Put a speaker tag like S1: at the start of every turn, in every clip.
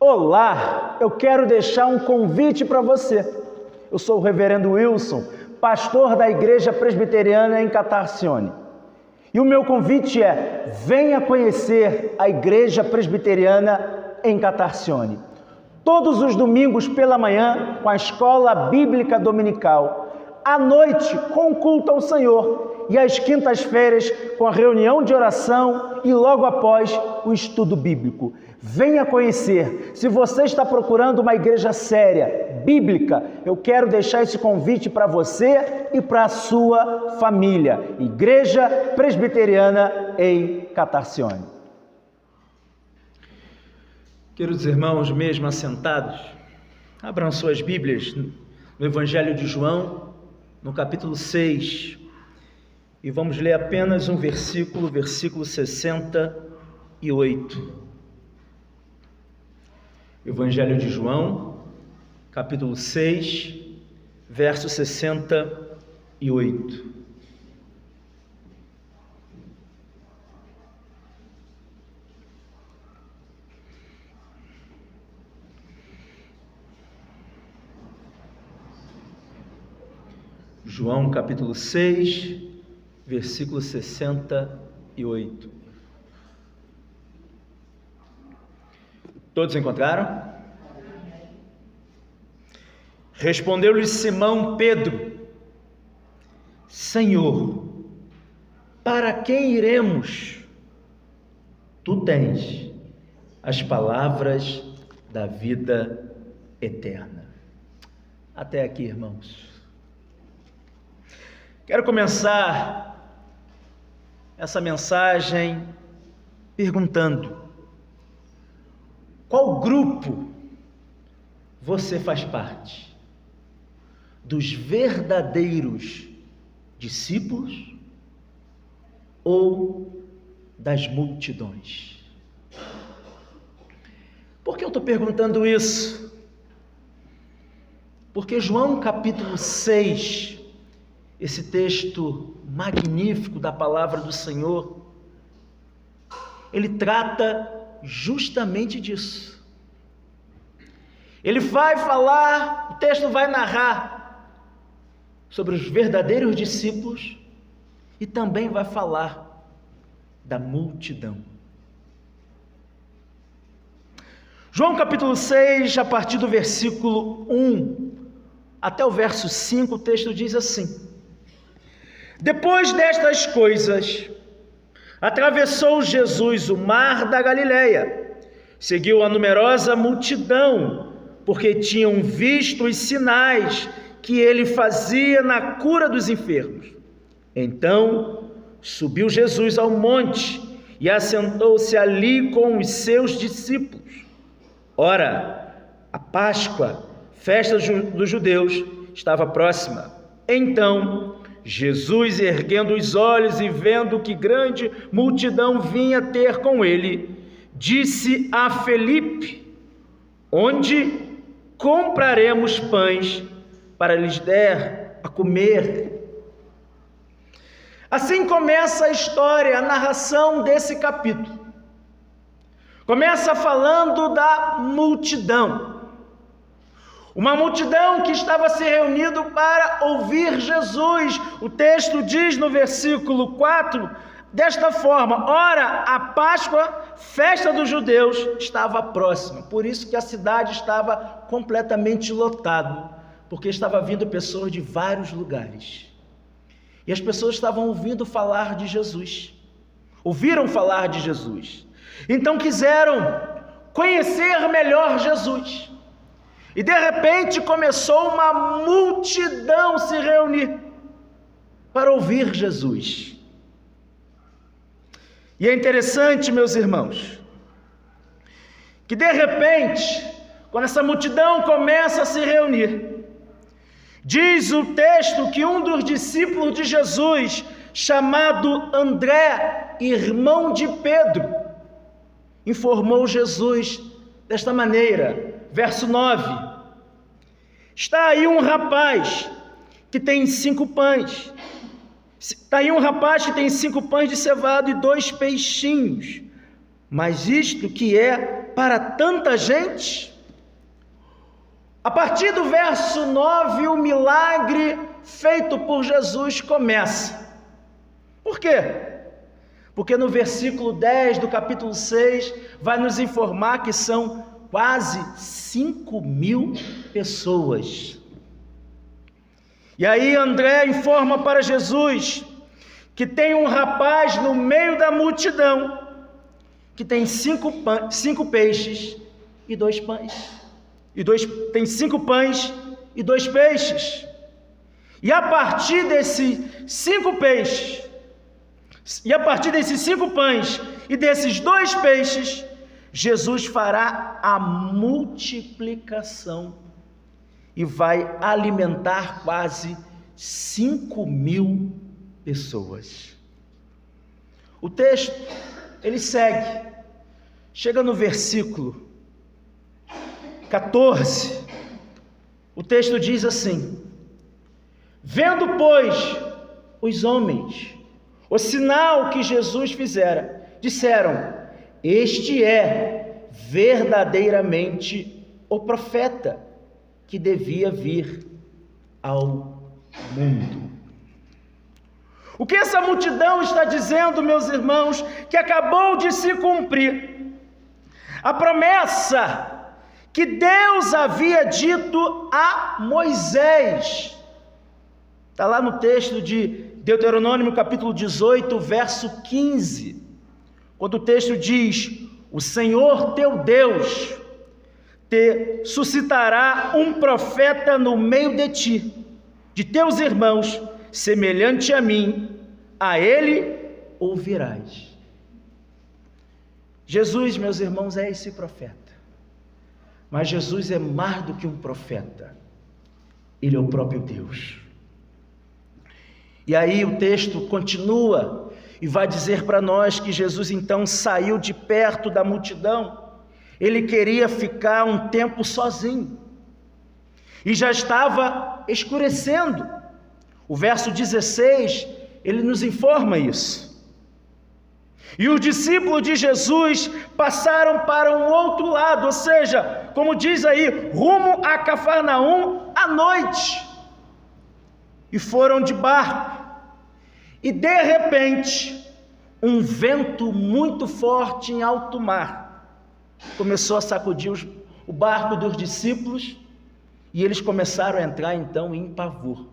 S1: Olá, eu quero deixar um convite para você. Eu sou o reverendo Wilson, pastor da Igreja Presbiteriana em Catarcione. E o meu convite é: venha conhecer a Igreja Presbiteriana em Catarcione. Todos os domingos pela manhã, com a escola bíblica dominical, à noite com o culto ao Senhor e às quintas-feiras com a reunião de oração e logo após o estudo bíblico. Venha conhecer. Se você está procurando uma igreja séria, bíblica, eu quero deixar esse convite para você e para a sua família. Igreja Presbiteriana em Catarcione.
S2: Queridos irmãos, mesmo assentados, abram suas Bíblias no Evangelho de João, no capítulo 6, e vamos ler apenas um versículo 68. Evangelho de João, capítulo 6, verso 68. João, capítulo 6, versículo 68. Todos encontraram? Respondeu-lhe Simão Pedro: Senhor, para quem iremos? Tu tens as palavras da vida eterna. Até aqui, irmãos. Quero começar essa mensagem perguntando: qual grupo você faz parte? Dos verdadeiros discípulos ou das multidões? Por que eu estou perguntando isso? Porque João capítulo 6, esse texto magnífico da palavra do Senhor, ele trata justamente disso. Ele vai falar, o texto vai narrar sobre os verdadeiros discípulos e também vai falar da multidão. João capítulo 6, a partir do versículo 1 até o verso 5, o texto diz assim: Depois destas coisas, atravessou Jesus o mar da Galileia, seguiu a numerosa multidão, porque tinham visto os sinais que ele fazia na cura dos enfermos. Então subiu Jesus ao monte e assentou-se ali com os seus discípulos. Ora, a Páscoa, festa dos judeus, estava próxima. Então Jesus, erguendo os olhos e vendo que grande multidão vinha ter com ele, disse a Felipe: Onde compraremos pães para lhes der a comer? Assim começa a história, a narração desse capítulo. Começa falando da multidão. Uma multidão que estava se reunindo para ouvir Jesus. O texto diz no versículo 4, desta forma: Ora, a Páscoa, festa dos judeus, estava próxima. Por isso que a cidade estava completamente lotada, porque estava vindo pessoas de vários lugares. E as pessoas estavam ouvindo falar de Jesus. Ouviram falar de Jesus. Então quiseram conhecer melhor Jesus. E de repente começou uma multidão se reunir para ouvir Jesus. E é interessante, meus irmãos, que de repente, quando essa multidão começa a se reunir, diz o texto que um dos discípulos de Jesus, chamado André, irmão de Pedro, informou Jesus desta maneira. Verso 9: Está aí um rapaz que tem 5 pães. Está aí um rapaz que tem 5 pães de cevado e 2 peixinhos. Mas isto que é para tanta gente? A partir do verso 9, o milagre feito por Jesus começa. Por quê? Porque no versículo 10 do capítulo 6 vai nos informar que são quase 5.000 pessoas. E aí André informa para Jesus que tem um rapaz no meio da multidão que tem 5 peixes e 2 pães. Tem 5 pães e 2 peixes. E a partir desses 5 peixes, e a partir desses 5 pães e desses 2 peixes, Jesus fará a multiplicação e vai alimentar quase 5.000 pessoas. O texto, ele segue, chega no versículo 14, o texto diz assim: vendo, pois, os homens o sinal que Jesus fizera, disseram: este é verdadeiramente o profeta que devia vir ao mundo. O que essa multidão está dizendo, meus irmãos, que acabou de se cumprir a promessa que Deus havia dito a Moisés. Está lá no texto de Deuteronômio capítulo 18, verso 15, quando o texto diz: o Senhor teu Deus te suscitará um profeta no meio de ti, de teus irmãos, semelhante a mim, a ele ouvirás. Jesus, meus irmãos, é esse profeta, mas Jesus é mais do que um profeta, ele é o próprio Deus. E aí o texto continua e vai dizer para nós que Jesus então saiu de perto da multidão. Ele queria ficar um tempo sozinho e já estava escurecendo. O verso 16, ele nos informa isso. E os discípulos de Jesus passaram para um outro lado, ou seja, como diz aí, rumo a Cafarnaum à noite. E foram de barco, e de repente, um vento muito forte em alto mar começou a sacudir o barco dos discípulos, e eles começaram a entrar então em pavor.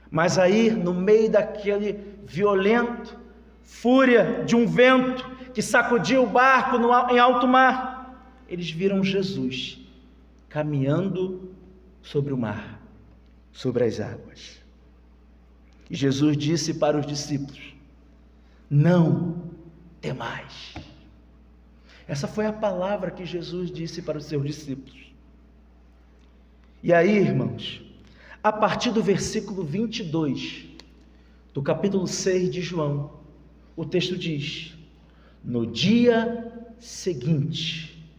S2: Mas aí, no meio daquele violento fúria de um vento que sacudiu o barco em alto mar, eles viram Jesus caminhando sobre o mar, sobre as águas. E Jesus disse para os discípulos: não temais. Essa foi a palavra que Jesus disse para os seus discípulos. E aí, irmãos, a partir do versículo 22 do capítulo 6 de João, o texto diz: no dia seguinte,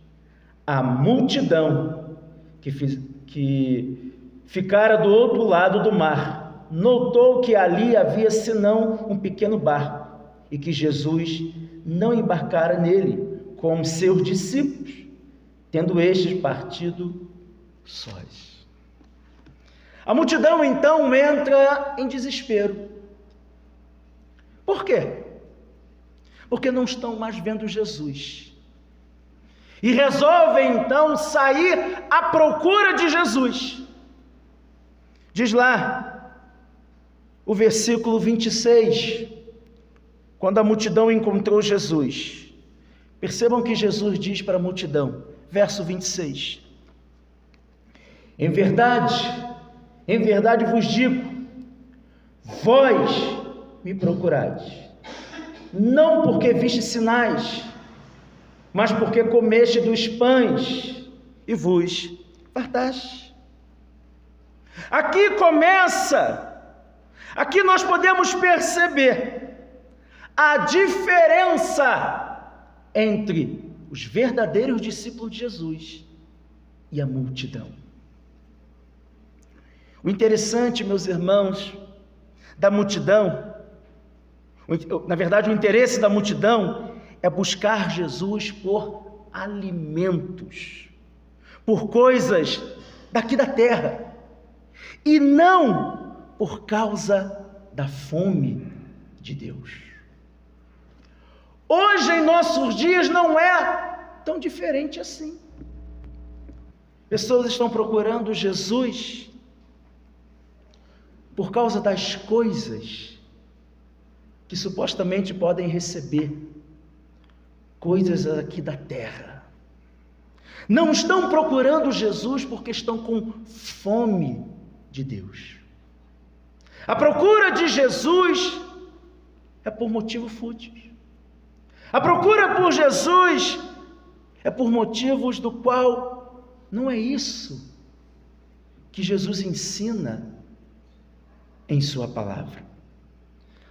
S2: a multidão que ficara do outro lado do mar notou que ali havia senão um pequeno barco, e que Jesus não embarcara nele com seus discípulos, tendo estes partido sós. A multidão então entra em desespero. Por quê? Porque não estão mais vendo Jesus. E resolvem então sair à procura de Jesus. Diz lá o versículo 26, quando a multidão encontrou Jesus. Percebam que Jesus diz para a multidão, verso 26: em verdade vos digo, vós me procurais, não porque viste sinais, mas porque comeste dos pães e vos fartaste. Aqui nós podemos perceber a diferença entre os verdadeiros discípulos de Jesus e a multidão. O interessante, meus irmãos, da multidão, na verdade, o interesse da multidão é buscar Jesus por alimentos, por coisas daqui da terra, e não por causa da fome de Deus. Hoje, em nossos dias, não é tão diferente assim. Pessoas estão procurando Jesus por causa das coisas que supostamente podem receber, coisas aqui da terra. Não estão procurando Jesus porque estão com fome de Deus. A procura de Jesus é por motivo fútil. A procura por Jesus é por motivos do qual não é isso que Jesus ensina em sua palavra.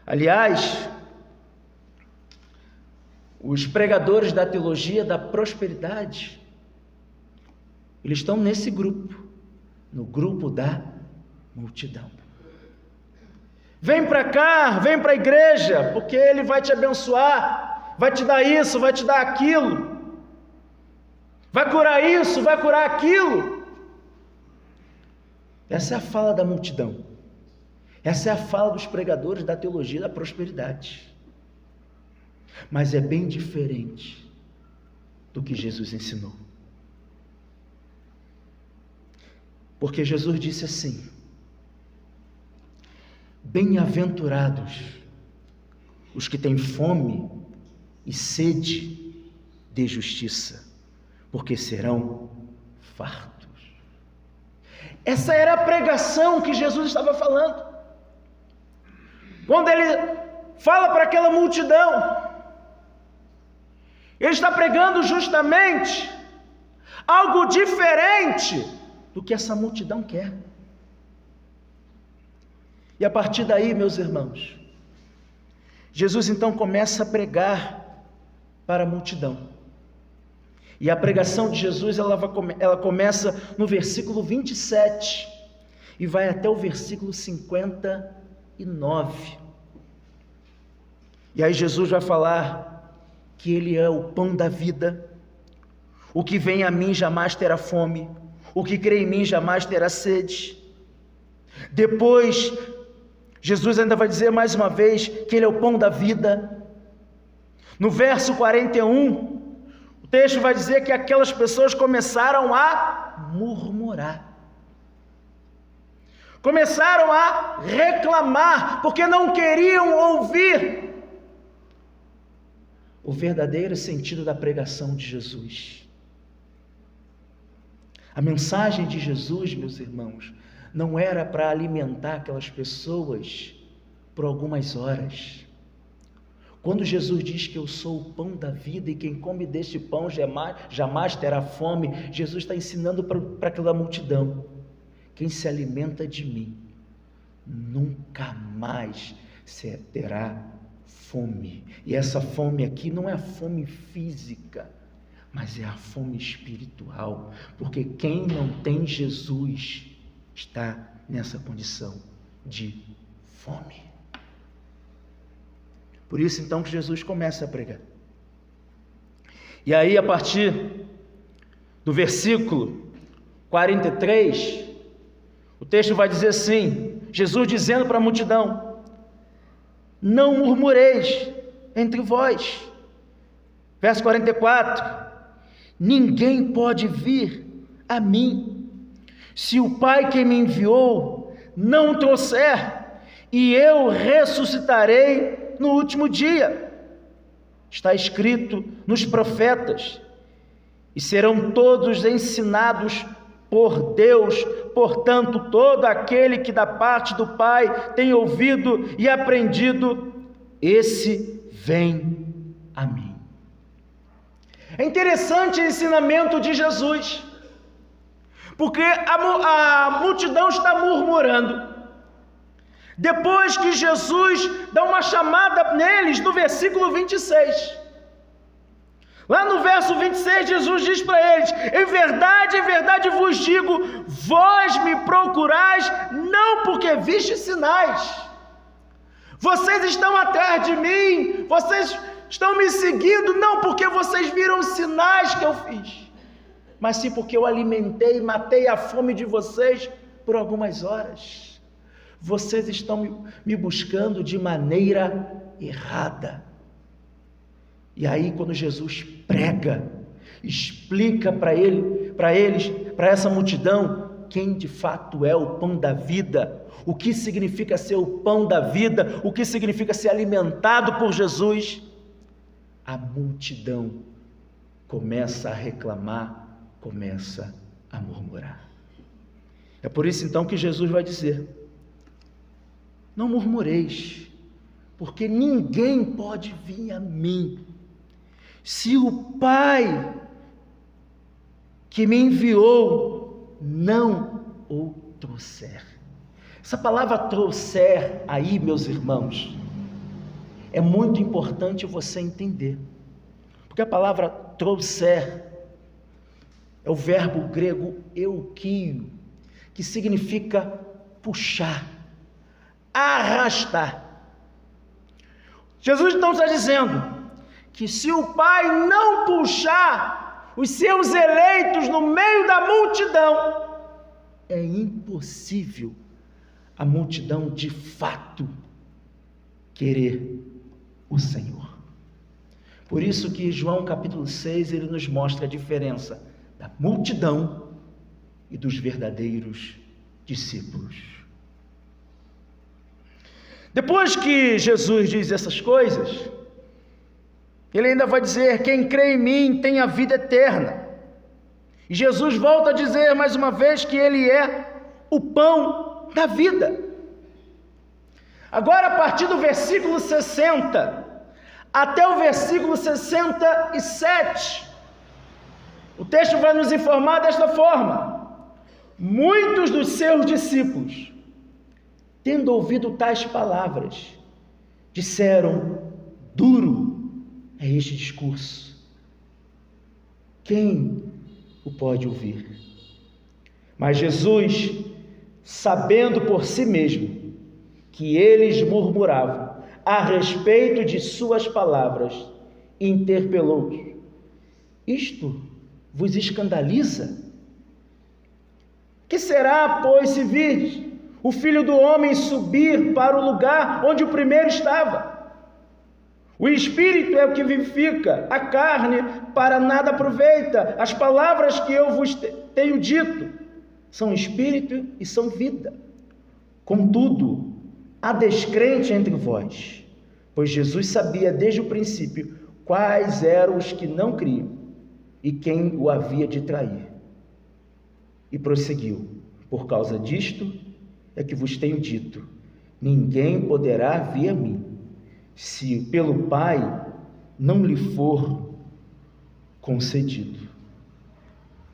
S2: Aliás, os pregadores da teologia da prosperidade, eles estão nesse grupo, no grupo da multidão. Vem para cá, vem para a igreja, porque ele vai te abençoar, vai te dar isso, vai te dar aquilo, vai curar isso, vai curar aquilo. Essa é a fala da multidão. Essa é a fala dos pregadores da teologia da prosperidade. Mas é bem diferente do que Jesus ensinou. Porque Jesus disse assim: bem-aventurados os que têm fome e sede de justiça, porque serão fartos. Essa era a pregação que Jesus estava falando. Quando ele fala para aquela multidão, ele está pregando justamente algo diferente do que essa multidão quer. E a partir daí, meus irmãos, Jesus então começa a pregar para a multidão. E a pregação de Jesus, ela começa no versículo 27 e vai até o versículo 59. E aí Jesus vai falar que Ele é o pão da vida, o que vem a mim jamais terá fome, o que crê em mim jamais terá sede. Depois, Jesus ainda vai dizer mais uma vez que Ele é o pão da vida. No verso 41, o texto vai dizer que aquelas pessoas começaram a murmurar. Começaram a reclamar, porque não queriam ouvir o verdadeiro sentido da pregação de Jesus. A mensagem de Jesus, meus irmãos, não era para alimentar aquelas pessoas por algumas horas. Quando Jesus diz que eu sou o pão da vida e quem come deste pão jamais terá fome, Jesus está ensinando para aquela multidão: quem se alimenta de mim nunca mais terá fome. E essa fome aqui não é a fome física, mas é a fome espiritual, porque quem não tem Jesus está nessa condição de fome. Por isso então que Jesus começa a pregar. E aí, a partir do versículo 43, o texto vai dizer assim, Jesus dizendo para a multidão: não murmureis entre vós. Verso 44, ninguém pode vir a mim, se o Pai que me enviou não o trouxer, e eu ressuscitarei no último dia. Está escrito nos profetas: e serão todos ensinados por Deus. Portanto, todo aquele que da parte do Pai tem ouvido e aprendido, esse vem a mim. É interessante o ensinamento de Jesus, porque a multidão está murmurando. Depois que Jesus dá uma chamada neles, no versículo 26. Lá no verso 26, Jesus diz para eles: em verdade vos digo, vós me procurais não porque vistes sinais. Vocês estão atrás de mim, vocês estão me seguindo não porque vocês viram os sinais que eu fiz, mas sim porque eu alimentei e matei a fome de vocês por algumas horas. Vocês estão me buscando de maneira errada. E aí, quando Jesus prega, explica para eles, para essa multidão, quem de fato é o pão da vida, o que significa ser o pão da vida, o que significa ser alimentado por Jesus, a multidão começa a reclamar, começa a murmurar. É por isso então que Jesus vai dizer: não murmureis, porque ninguém pode vir a mim, se o Pai que me enviou não o trouxer. Essa palavra trouxer aí, meus irmãos, é muito importante você entender, porque a palavra trouxer é o verbo grego eukio, que significa puxar, arrastar. Jesus então está dizendo que se o Pai não puxar os seus eleitos no meio da multidão, é impossível a multidão de fato querer o Senhor. Por isso que João capítulo 6, ele nos mostra a diferença da multidão e dos verdadeiros discípulos. Depois que Jesus diz essas coisas, ele ainda vai dizer: quem crê em mim tem a vida eterna. E Jesus volta a dizer mais uma vez que ele é o pão da vida. Agora, a partir do versículo 60 até o versículo 67, o texto vai nos informar desta forma: muitos dos seus discípulos, tendo ouvido tais palavras, disseram: duro é este discurso, quem o pode ouvir? Mas Jesus, sabendo por si mesmo que eles murmuravam a respeito de suas palavras, interpelou-os: isto vos escandaliza? Que será, pois, se virdes o Filho do Homem subir para o lugar onde o primeiro estava? O Espírito é o que vivifica, a carne para nada aproveita. As palavras que eu vos tenho dito são Espírito e são vida. Contudo, há descrente entre vós, pois Jesus sabia desde o princípio quais eram os que não criam e quem o havia de trair. E prosseguiu: por causa disto é que vos tenho dito, ninguém poderá vir a mim, se pelo Pai não lhe for concedido.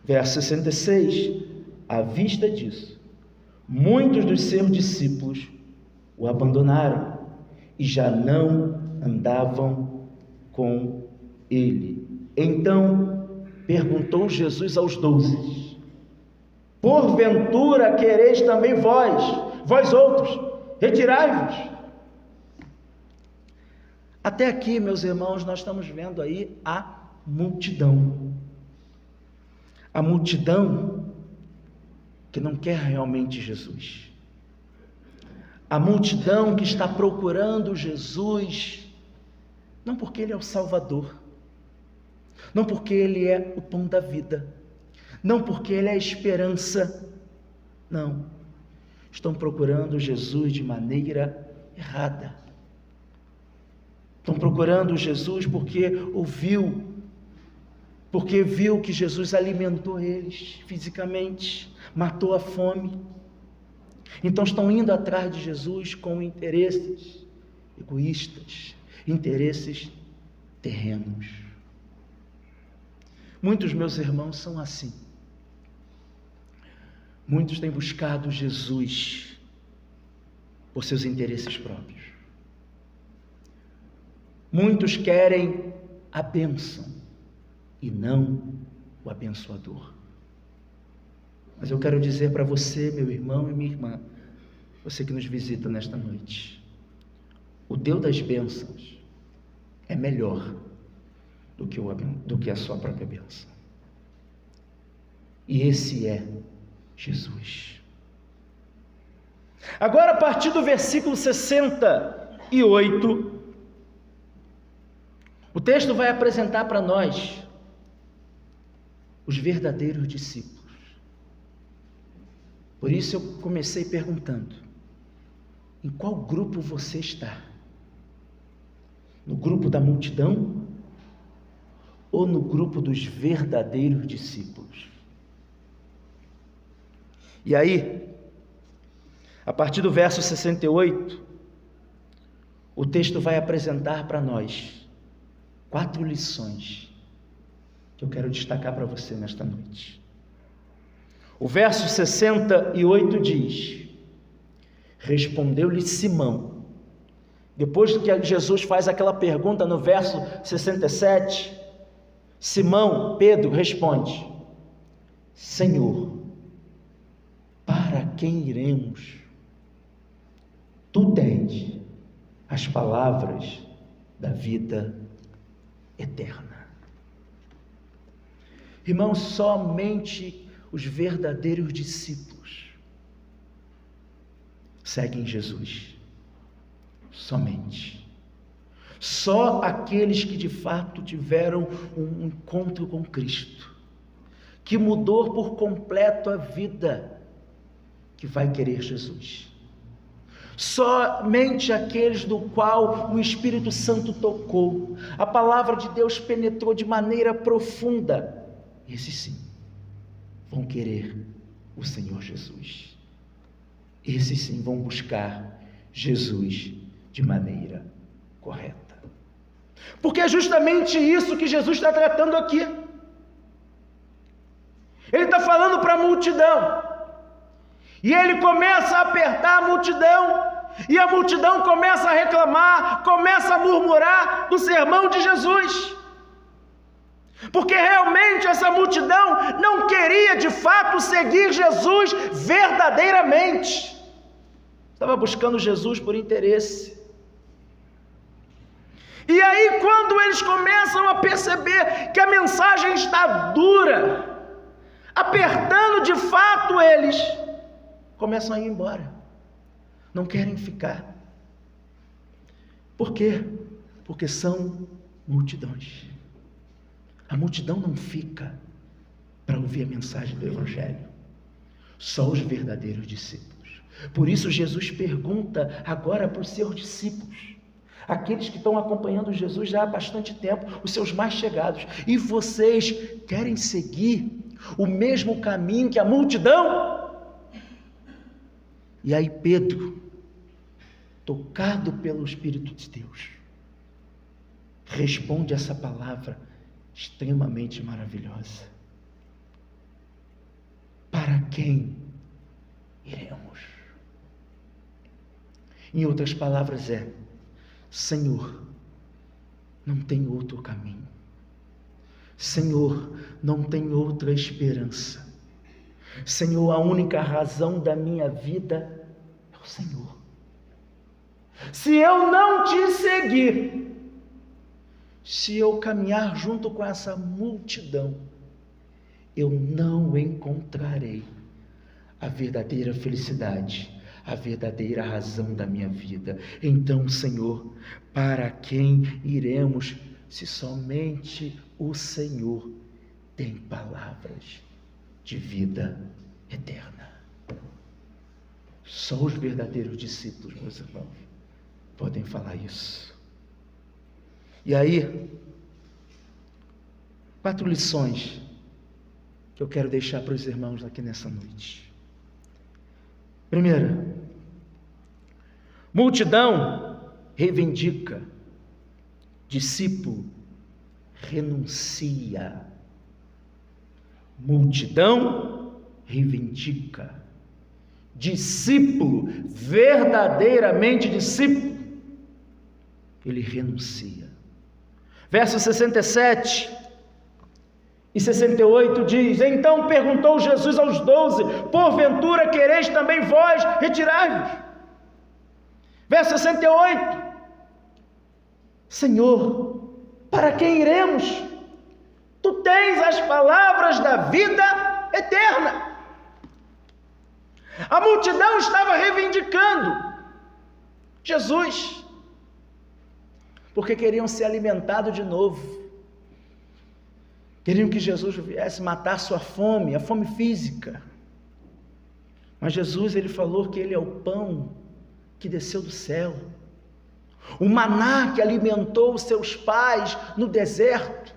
S2: Verso 66, à vista disso, muitos dos seus discípulos o abandonaram e já não andavam com ele. Então perguntou Jesus aos 12: porventura quereis também vós outros, retirai-vos? Até aqui, meus irmãos, nós estamos vendo aí a multidão. A multidão que não quer realmente Jesus. A multidão que está procurando Jesus, não porque Ele é o Salvador, não porque Ele é o pão da vida, não porque Ele é a esperança, não. Estão procurando Jesus de maneira errada. Estão procurando Jesus porque viu que Jesus alimentou eles fisicamente, matou a fome. Então estão indo atrás de Jesus com interesses egoístas, interesses terrenos. Muitos meus irmãos são assim. Muitos têm buscado Jesus por seus interesses próprios. Muitos querem a bênção e não o abençoador. Mas eu quero dizer para você, meu irmão e minha irmã, você que nos visita nesta noite, o Deus das bênçãos é melhor do que a sua própria bênção. E esse é Jesus. Agora, a partir do versículo 68, o texto vai apresentar para nós os verdadeiros discípulos. Por isso eu comecei perguntando: em qual grupo você está? No grupo da multidão ou no grupo dos verdadeiros discípulos? E aí, a partir do verso 68, o texto vai apresentar para nós 4 lições que eu quero destacar para você nesta noite. O verso 68 diz: respondeu-lhe Simão. Depois que Jesus faz aquela pergunta no verso 67, Simão, Pedro, responde: Senhor, para quem iremos? Tu tens as palavras da vida eterna. Irmãos, somente os verdadeiros discípulos seguem Jesus. Somente. Só aqueles que de fato tiveram um encontro com Cristo, que mudou por completo a vida, que vai querer Jesus. Somente aqueles do qual o Espírito Santo tocou, a palavra de Deus penetrou de maneira profunda, esses sim vão querer o Senhor Jesus. Esses sim vão buscar Jesus de maneira correta. Porque é justamente isso que Jesus está tratando aqui. Ele está falando para a multidão, e ele começa a apertar a multidão, e a multidão começa a reclamar, começa a murmurar do sermão de Jesus, porque realmente essa multidão não queria de fato seguir Jesus verdadeiramente, estava buscando Jesus por interesse. E aí, quando eles começam a perceber que a mensagem está dura, apertando de fato, eles começam a ir embora, não querem ficar. Por quê? Porque são multidões. A multidão não fica para ouvir a mensagem do Evangelho, só os verdadeiros discípulos. Por isso Jesus pergunta agora para os seus discípulos, aqueles que estão acompanhando Jesus já há bastante tempo, os seus mais chegados: e vocês querem seguir o mesmo caminho que a multidão? E aí Pedro, tocado pelo Espírito de Deus, responde essa palavra extremamente maravilhosa: para quem iremos? Em outras palavras Senhor, não tem outro caminho. Senhor, não tem outra esperança. Senhor, a única razão da minha vida é o Senhor. Se eu não te seguir, se eu caminhar junto com essa multidão, eu não encontrarei a verdadeira felicidade, a verdadeira razão da minha vida. Então, Senhor, para quem iremos, se somente o Senhor tem palavras de vida eterna? Só os verdadeiros discípulos, meus irmãos, podem falar isso. E aí, 4 lições que eu quero deixar para os irmãos aqui nessa noite. Primeira, multidão reivindica, discípulo renuncia. Multidão reivindica, discípulo, verdadeiramente discípulo, ele renuncia. Versos 67 e 68 diz: então perguntou Jesus aos 12: porventura quereis também vós retirar-vos? Verso 68: Senhor, para quem iremos? Tu tens as palavras da vida eterna. A multidão estava reivindicando Jesus, porque queriam ser alimentados de novo. Queriam que Jesus viesse matar sua fome, a fome física. Mas Jesus, ele falou que ele é o pão que desceu do céu. O maná que alimentou os seus pais no deserto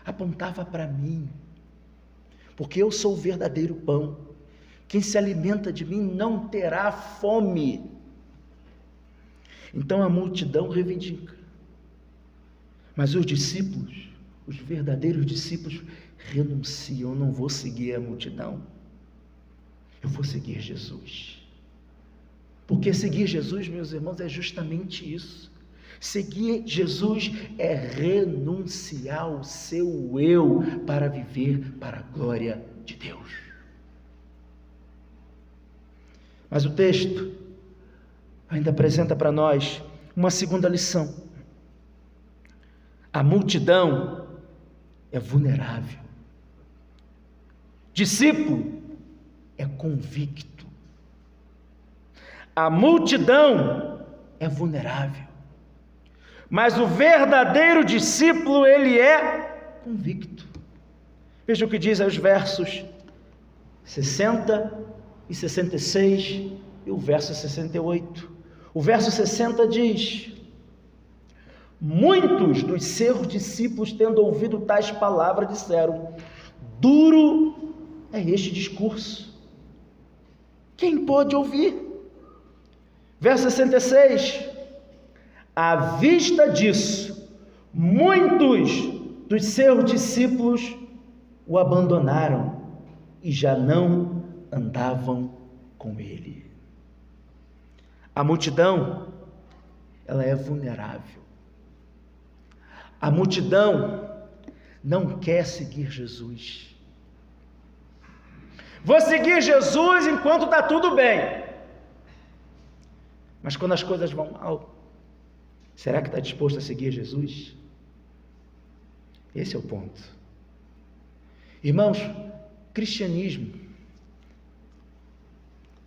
S2: apontava para mim, porque eu sou o verdadeiro pão. Quem se alimenta de mim não terá fome. Então a multidão reivindica, mas os discípulos, os verdadeiros discípulos, renunciam. Eu não vou seguir a multidão, eu vou seguir Jesus. Porque seguir Jesus, meus irmãos, é justamente isso. Seguir Jesus é renunciar ao seu eu para viver para a glória de Deus. Mas o texto ainda apresenta para nós uma segunda lição. A multidão é vulnerável. Discípulo é convicto. A multidão é vulnerável. Mas o verdadeiro discípulo, ele é convicto. Veja o que diz aí os versos 60 e 66 e o verso 68. O verso 60 diz: muitos dos seus discípulos, tendo ouvido tais palavras, disseram: duro é este discurso, quem pode ouvir? Verso 66: à vista disso, muitos dos seus discípulos o abandonaram e já não andavam com ele. A multidão, ela é vulnerável. A multidão não quer seguir Jesus. Vou seguir Jesus enquanto está tudo bem. Mas quando as coisas vão mal, será que está disposto a seguir Jesus? Esse é o ponto. Irmãos, cristianismo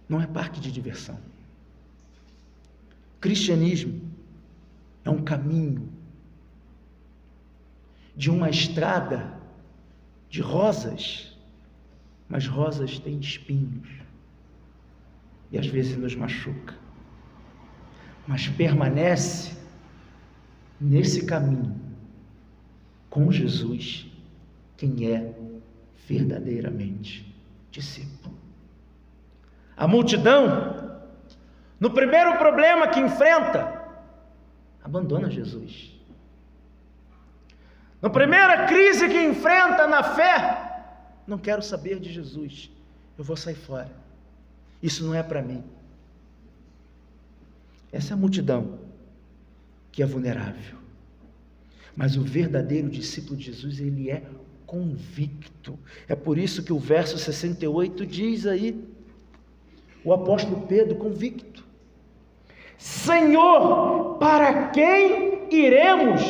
S2: não é parque de diversão. Cristianismo é um caminho de uma estrada de rosas, mas rosas têm espinhos e às vezes nos machuca. Mas permanece nesse caminho com Jesus quem é verdadeiramente discípulo. A multidão, no primeiro problema que enfrenta, abandona Jesus. Na primeira crise que enfrenta na fé, não quero saber de Jesus, eu vou sair fora, isso não é para mim. Essa é a multidão que é vulnerável. Mas o verdadeiro discípulo de Jesus, ele é convicto. É por isso que o verso 68 diz aí, o apóstolo Pedro convicto: Senhor, para quem iremos?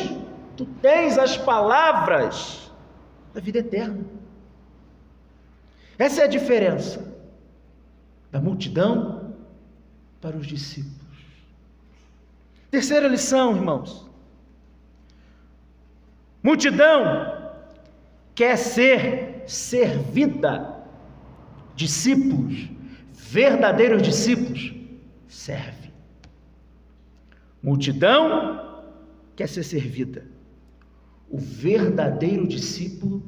S2: Tu tens as palavras da vida eterna. Essa é a diferença da multidão para os discípulos. Terceira lição, irmãos: multidão quer ser servida. Discípulos, verdadeiros discípulos, serve. Multidão quer ser servida. O verdadeiro discípulo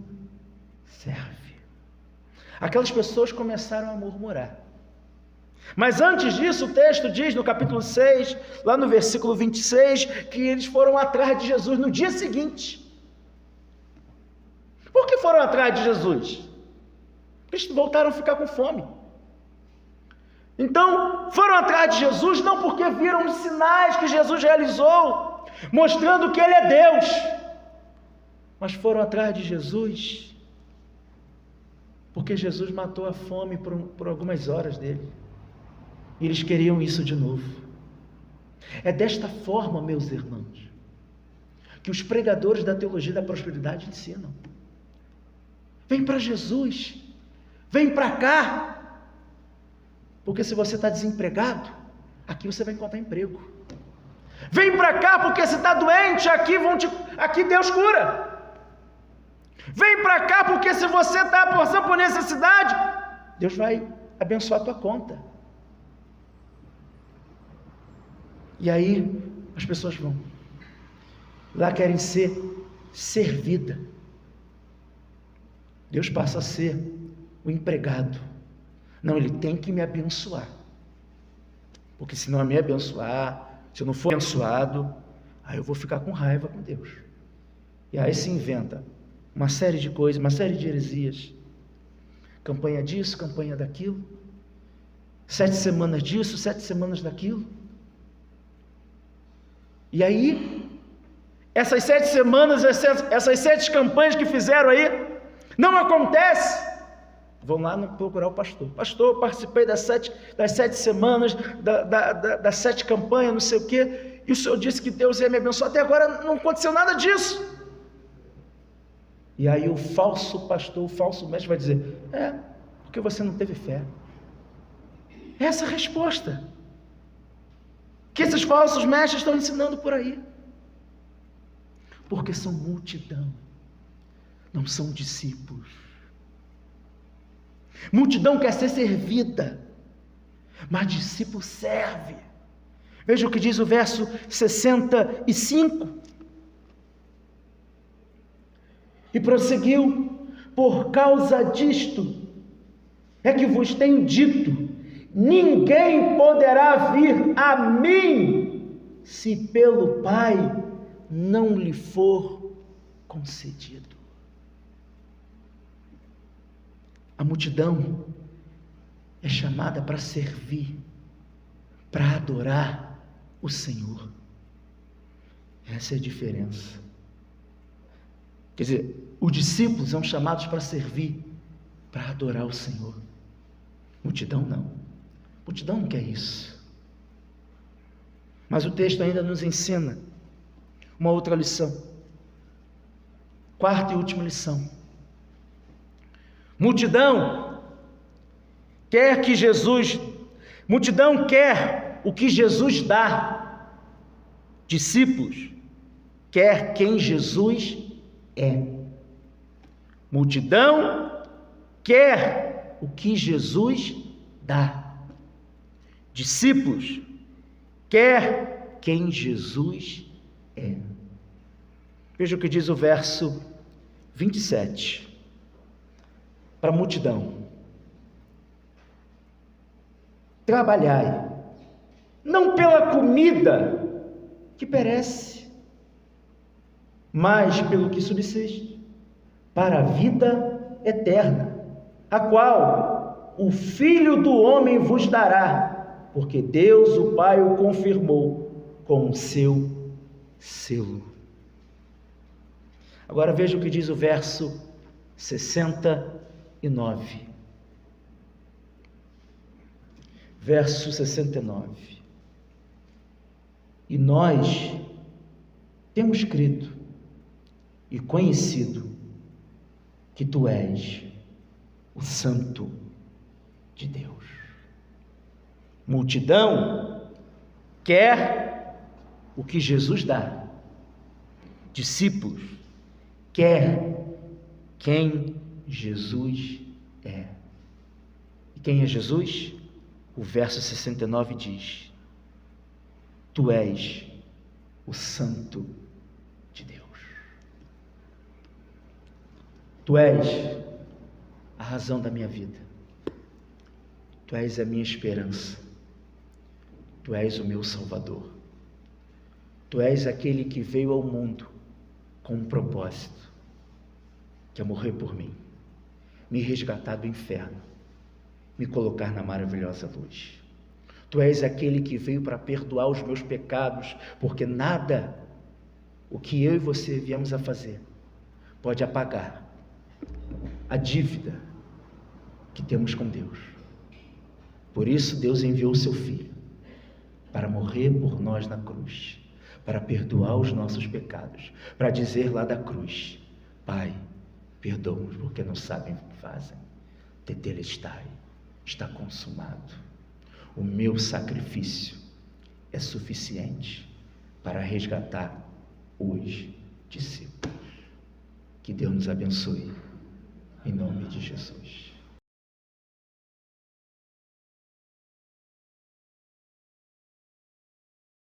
S2: serve. Aquelas pessoas começaram a murmurar. Mas antes disso, o texto diz no capítulo 6, lá no versículo 26, que eles foram atrás de Jesus no dia seguinte. Por que foram atrás de Jesus? Eles voltaram a ficar com fome. Então, foram atrás de Jesus não porque viram os sinais que Jesus realizou, mostrando que Ele é Deus, mas foram atrás de Jesus porque Jesus matou a fome por algumas horas dele. E eles queriam isso de novo. É desta forma, meus irmãos, que os pregadores da teologia da prosperidade ensinam. Vem para Jesus, vem para cá, porque se você está desempregado, aqui você vai encontrar emprego. Vem para cá, porque se está doente, aqui Deus cura. Vem para cá, porque se você está passando por necessidade, Deus vai abençoar a tua conta. E aí as pessoas vão lá, querem ser servida. Deus passa a ser o empregado. Não, Ele tem que me abençoar, porque se não me abençoar, se eu não for abençoado, aí eu vou ficar com raiva com Deus. E aí se inventa uma série de coisas, uma série de heresias. Campanha disso, campanha daquilo. 7 semanas disso, 7 semanas daquilo. E aí, essas 7 semanas, essas 7 campanhas que fizeram aí, não acontece. Vão lá procurar o pastor. Pastor, participei das 7 semanas, das 7 campanhas, não sei o quê, e o senhor disse que Deus ia me abençoar. Até agora não aconteceu nada disso. E aí o falso pastor, o falso mestre vai dizer: porque você não teve fé. Essa é a resposta que esses falsos mestres estão ensinando por aí. Porque são multidão, não são discípulos. Multidão quer ser servida, mas discípulo serve. Veja o que diz o verso 65. E prosseguiu: por causa disto é que vos tenho dito, ninguém poderá vir a mim, se pelo Pai não lhe for concedido. A multidão é chamada para servir, para adorar o Senhor. Essa é a diferença. Quer dizer, os discípulos são chamados para servir, para adorar o Senhor. Multidão não. Multidão não quer isso. Mas o texto ainda nos ensina uma outra lição. 4ª e última lição. Multidão quer o que Jesus dá. Discípulos quer quem Jesus é. Multidão quer o que Jesus dá. Discípulos quer quem Jesus é. Veja o que diz o verso 27. Para a multidão: trabalhai, não pela comida que perece, mas pelo que subsiste, para a vida eterna, a qual o Filho do Homem vos dará, porque Deus o Pai o confirmou com o seu selo. Agora veja o que diz o verso 69. Verso 69. E nós temos crido e conhecido que tu és o Santo de Deus. Multidão quer o que Jesus dá. Discípulos quer quem Jesus é. E quem é Jesus? O verso 69 diz: tu és o Santo de Deus. Tu és a razão da minha vida. Tu és a minha esperança. Tu és o meu Salvador. Tu és aquele que veio ao mundo com um propósito, que é morrer por mim, me resgatar do inferno, me colocar na maravilhosa luz. Tu és aquele que veio para perdoar os meus pecados, porque nada, o que eu e você viemos a fazer, pode apagar a dívida que temos com Deus. Por isso Deus enviou o seu Filho, para morrer por nós na cruz, para perdoar os nossos pecados, para dizer lá da cruz: Pai, perdoa-os porque não sabem o que fazem. Tetelestai, está consumado. O meu sacrifício é suficiente para resgatar os discípulos. Que Deus nos abençoe, em nome de Jesus.